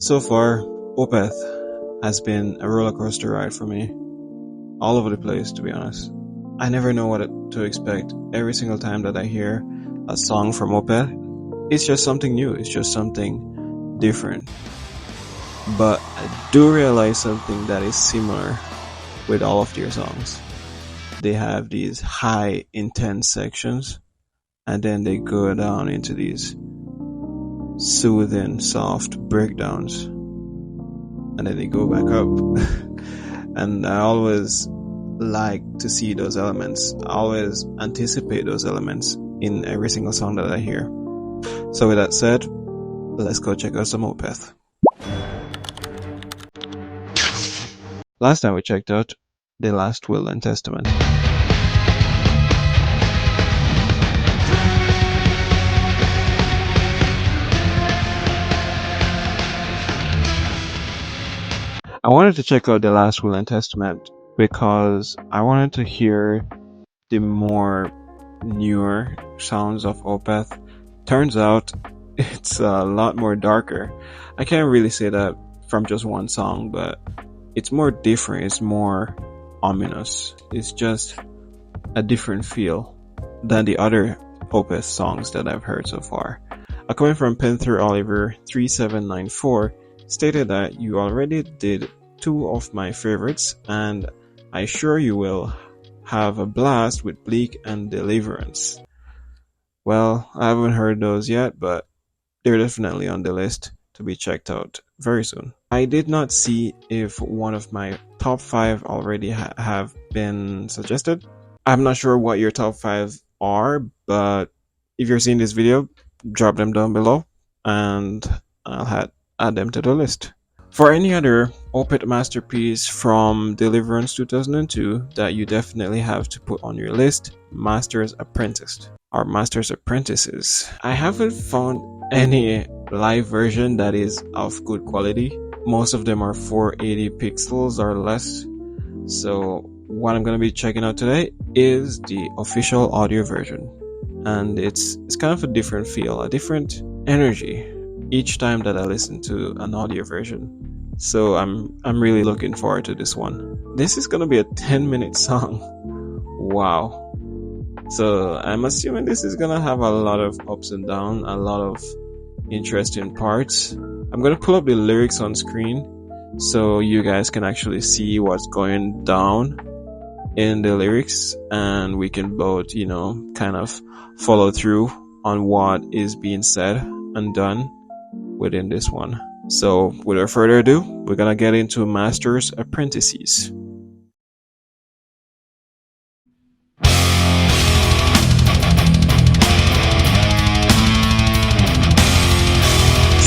So far, Opeth has been a roller coaster ride for me, all over the place, to be honest. I never know what to expect. Every single time that I hear a song from Opeth, it's just something new, it's just something different. But I do realize something that is similar with all of their songs. They have these high, intense sections, and then they go down into these soothing, soft breakdowns, and then they go back up. And I always like to see those elements. I always anticipate those elements in every single song that I hear. So with that said, let's go check out some Opeth. Last time we checked out The Last Will and Testament. I wanted to check out The Last Will and Testament because I wanted to hear the more newer sounds of Opeth. Turns out it's a lot more darker. I can't really say that from just one song, but it's more different, it's more ominous. It's just a different feel than the other Opeth songs that I've heard so far. Coming from Panther Oliver 3794, stated that you already did two of my favorites, and I sure you will have a blast with Bleak and Deliverance. Well, I haven't heard those yet, but they're definitely on the list to be checked out very soon. I did not see if one of my top 5 already have been suggested. I'm not sure what your top 5 are, but if you're seeing this video, drop them down below and I'll add them to the list. For any other Opeth-Master piece from Deliverance 2002 that you definitely have to put on your list, Master's Apprentice or Master's Apprentices. I haven't found any live version that is of good quality. Most of them are 480 pixels or less. So what I'm going to be checking out today is the official audio version. And it's kind of a different feel, a different energy each time that I listen to an audio version. So I'm really looking forward to this one. This is going to be a 10-minute song. Wow. So I'm assuming this is going to have a lot of ups and downs, a lot of interesting parts. I'm going to pull up the lyrics on screen so you guys can actually see what's going down in the lyrics, and we can both, kind of follow through on what is being said and done within this one. So without further ado, we're gonna get into Master's Apprentices.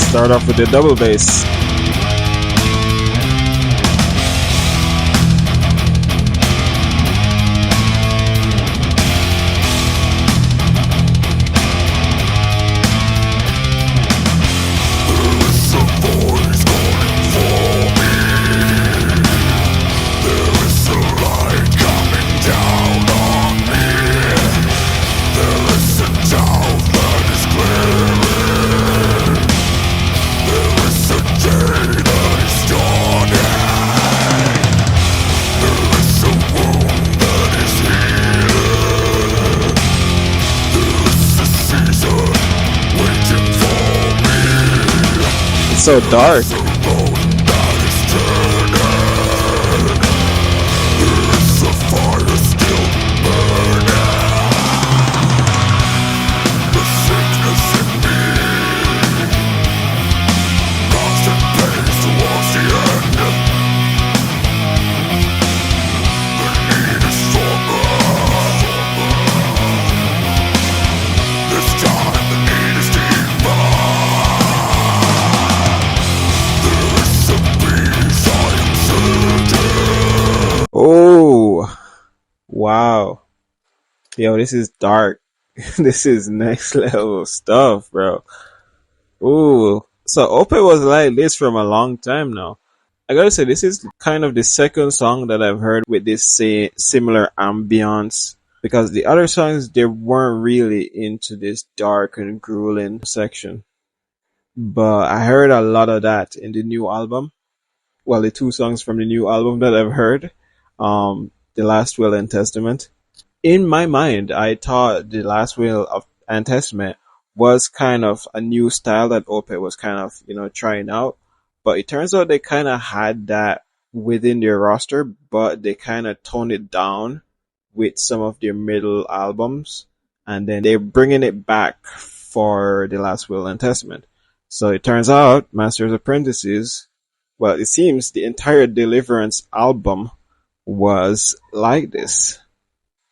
Start off with the double bass. So dark. Oh, wow. Yo, this is dark. This is next level stuff, bro. Ooh. So Opeth was like this from a long time now. I gotta say, this is kind of the second song that I've heard with this similar ambience, because the other songs, they weren't really into this dark and grueling section. but I heard a lot of that in the new album. Well, the two songs from the new album that I've heard, The Last Will and Testament. In my mind, I thought The Last Will of and Testament was kind of a new style that Opeth was kind of, trying out. But it turns out they kind of had that within their roster, but they kind of toned it down with some of their middle albums. And then they're bringing it back for The Last Will and Testament. So it turns out Master's Apprentices, well, it seems the entire Deliverance album was like this,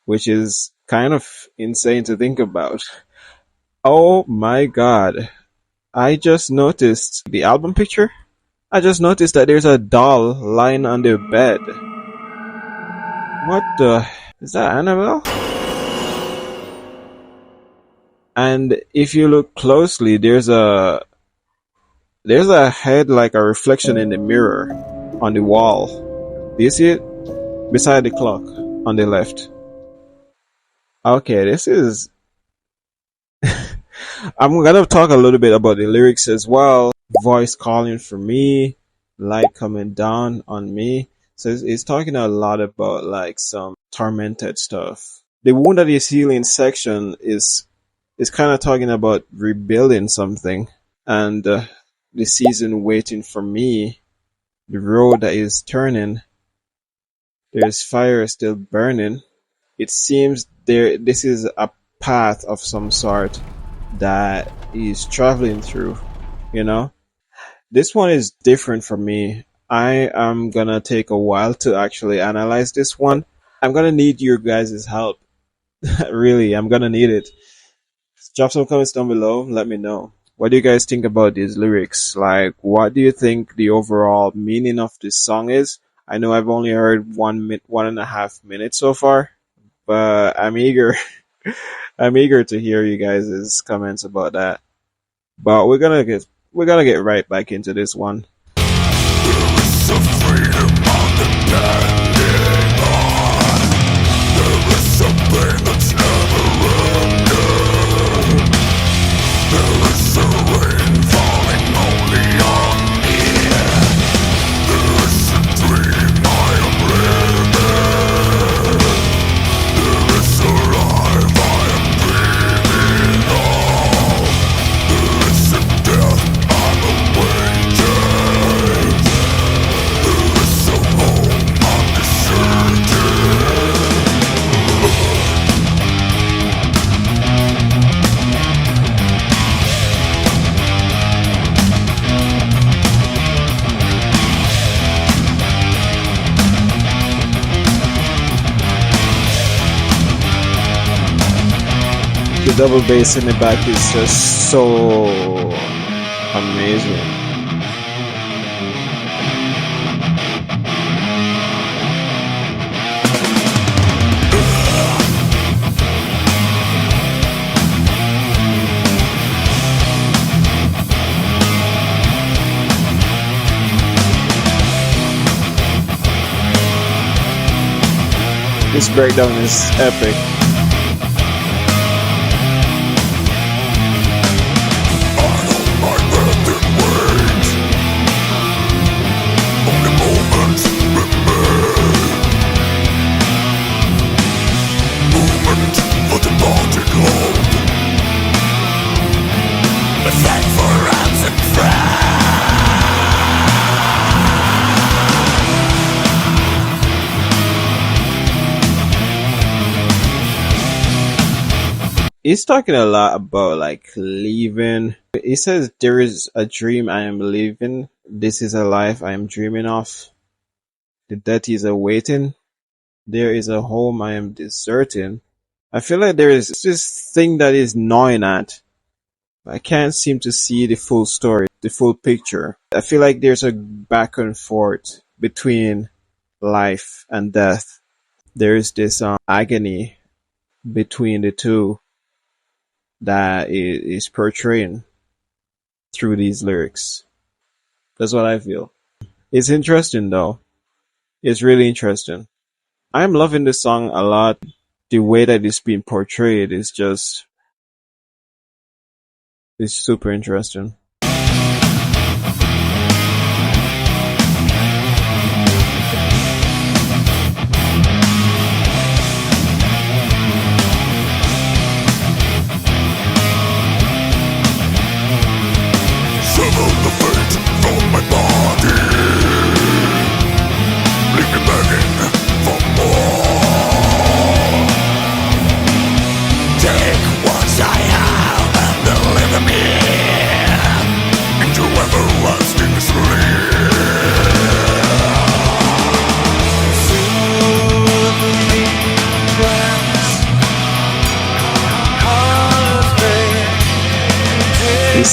which is kind of insane to think about. Oh my god. I just noticed the album picture. I just noticed that there's a doll lying on their bed. What the? Is that Annabelle? And if you look closely, there's a head like a reflection in the mirror on the wall. Do you see it? Beside the clock on the left. Okay, this is I'm gonna talk a little bit about the lyrics as well. Voice calling for me, light coming down on me. So it's talking a lot about like some tormented stuff. The wound that is healing section is kind of talking about rebuilding something, and the season waiting for me, the road that is turning. There's fire still burning. It seems this is a path of some sort that he's traveling through, you know? This one is different for me. I am gonna take a while to actually analyze this one. I'm gonna need your guys' help. Really, I'm gonna need it. Drop some comments down below, let me know. What do you guys think about these lyrics? Like, what do you think the overall meaning of this song is? I know I've only heard 1.5 minutes so far, but I'm eager. I'm eager to hear you guys' comments about that. But we're gonna get right back into this one. The double bass in the back is just so amazing. This breakdown is epic. He's talking a lot about like leaving. He says there is a dream I am living. This is a life I am dreaming of. The death is awaiting. There is a home I am deserting. I feel like there is this thing that is gnawing at. I can't seem to see the full story, the full picture. I feel like there's a back and forth between life and death. There is this agony between the two that is portraying through these lyrics. That's what I feel. It's interesting though. It's really interesting. I'm loving this song a lot. The way that it's being portrayed is super interesting.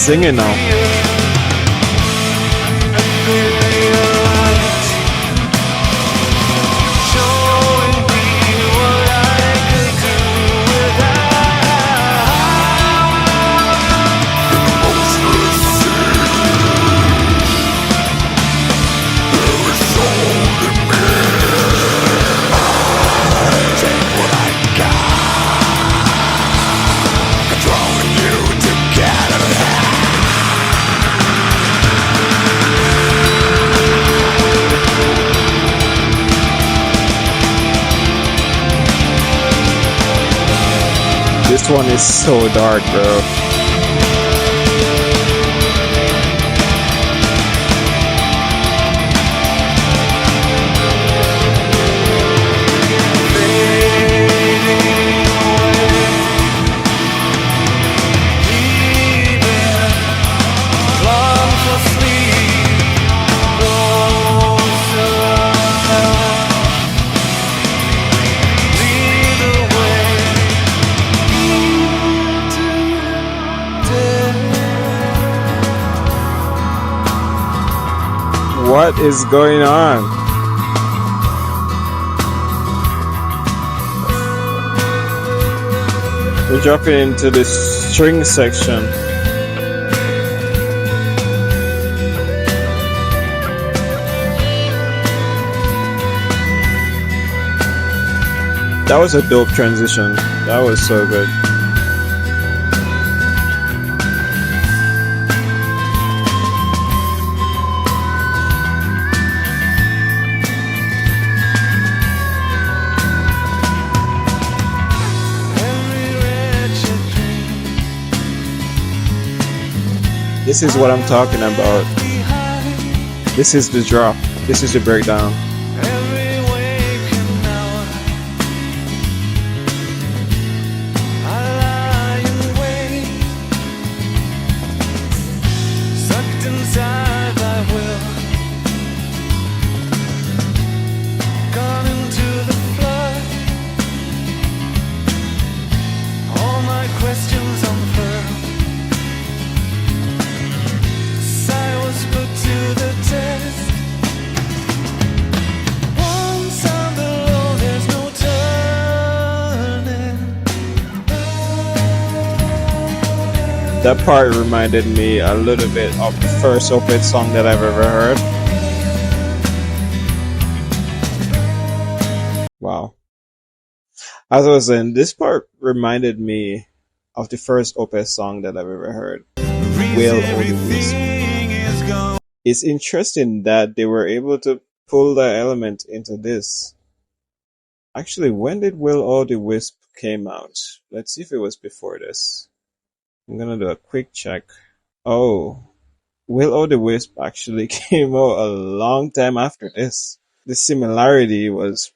singing now. This one is so dark, bro. What is going on? We're dropping into the string section. That was a dope transition. That was so good. This is what I'm talking about. This is the drop. This is the breakdown. That part reminded me a little bit of the first Opeth song that I've ever heard. Wow. As I was saying, this part reminded me of the first Opeth song that I've ever heard. Will O' the Wisp. It's interesting that they were able to pull that element into this. Actually, when did Will O' the Wisp came out? Let's see if it was before this. I'm gonna do a quick check. Oh, Will O' the Wisp actually came out a long time after this. The similarity was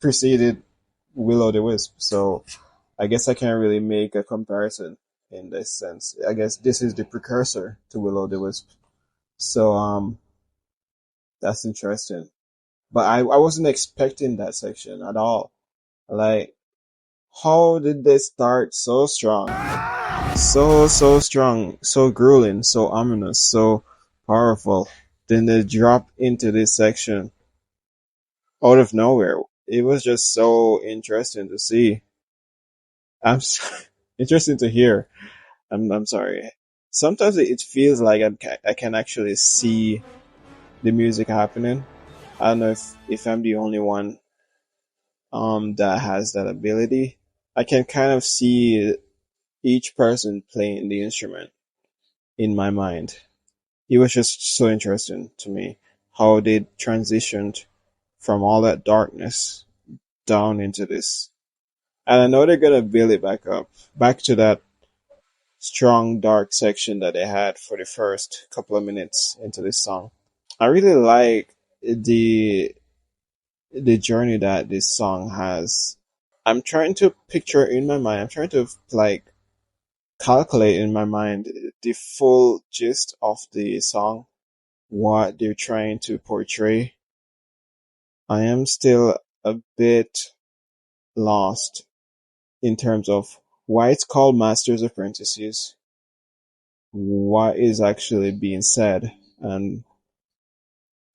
preceded Will O' the Wisp, so I guess I can't really make a comparison in this sense. I guess this is the precursor to Will O' the Wisp. So that's interesting. But I wasn't expecting that section at all. Like, how did they start so strong? So strong, so grueling, so ominous, so powerful. Then they drop into this section out of nowhere. It was just so interesting to see. Interesting to hear. I'm sorry. Sometimes it feels like I can actually see the music happening. I don't know if I'm the only one that has that ability. I can kind of see each person playing the instrument in my mind. It was just so interesting to me how they transitioned from all that darkness down into this. And I know they're gonna build it back up, back to that strong dark section that they had for the first couple of minutes into this song. I really like the journey that this song has. I'm trying to picture in my mind. I'm trying to like calculate in my mind the full gist of the song, what they're trying to portray. I am still a bit lost in terms of why it's called Masters Apprentices. what is actually being said and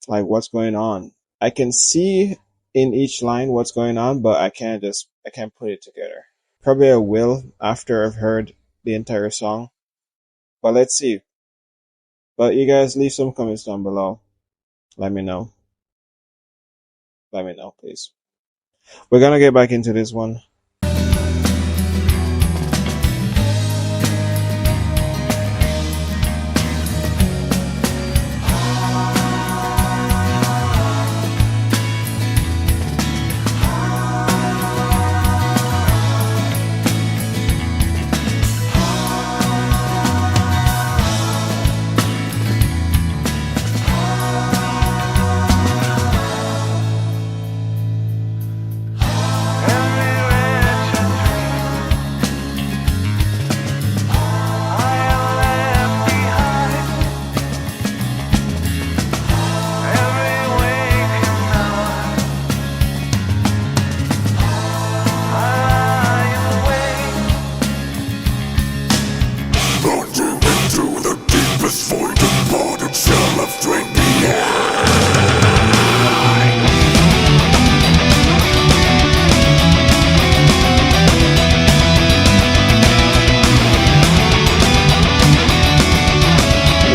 like what's going on. I can see in each line what's going on, but I can't put it together. Probably I will after I've heard the entire song. But let's see. But you guys leave some comments down below. Let me know. Let me know, please. We're gonna get back into this one.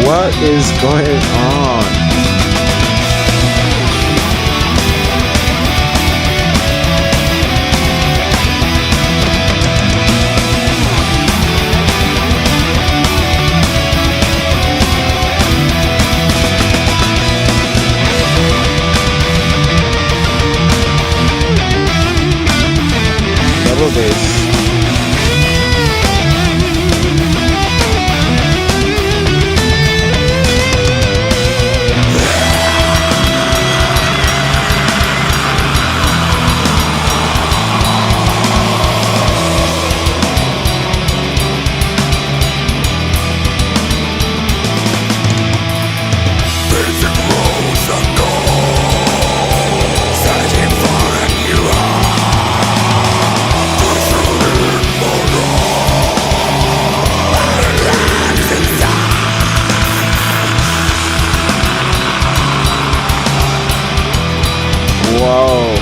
What is going on? Double bass. Whoa.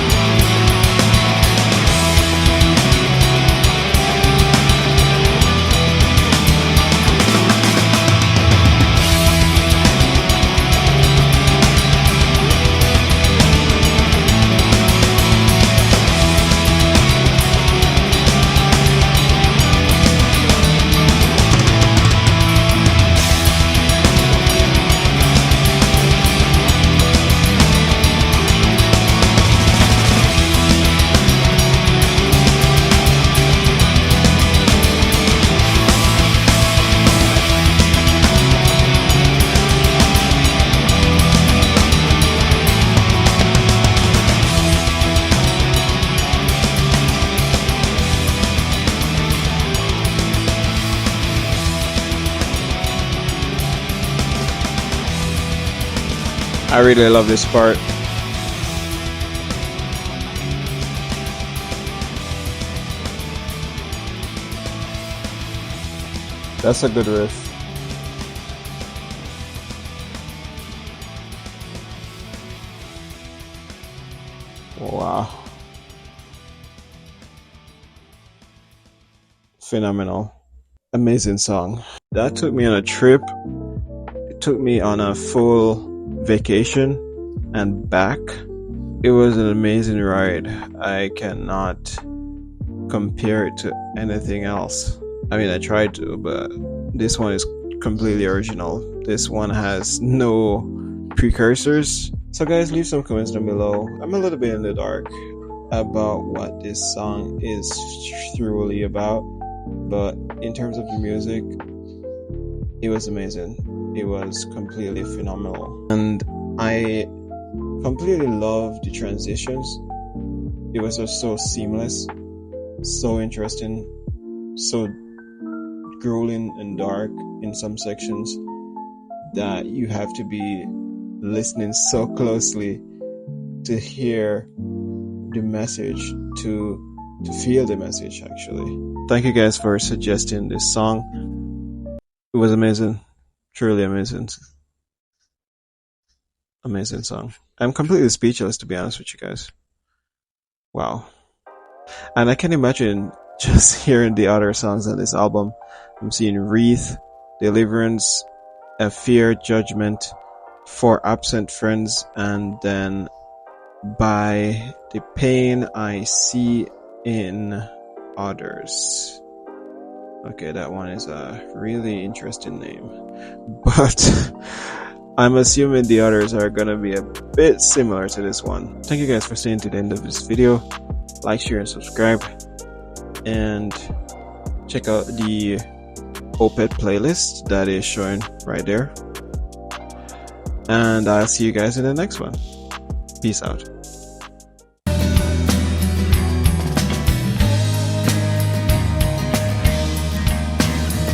I really love this part. That's a good riff. Wow. Phenomenal. Amazing song. That took me on a trip. It took me on a full vacation and back. It was an amazing ride. I cannot compare it to anything else. I mean, I tried to, but this one is completely original. This one has no precursors. So guys, leave some comments down below. I'm a little bit in the dark about what this song is truly about, but in terms of the music, it was amazing. It was completely phenomenal. And I completely loved the transitions. It was just so seamless, so interesting, so grueling and dark in some sections that you have to be listening so closely to hear the message, to feel the message actually. Thank you guys for suggesting this song. It was amazing. Truly amazing. Amazing song. I'm completely speechless, to be honest with you guys. Wow. And I can imagine just hearing the other songs on this album. I'm seeing Wreath, Deliverance, A Fear, Judgment, For Absent Friends, and then By the Pain I See in Others. Okay, that one is a really interesting name. But I'm assuming the others are gonna be a bit similar to this one. Thank you guys for staying to the end of this video. Like, share, and subscribe. And check out the Opeth playlist that is showing right there. And I'll see you guys in the next one. Peace out.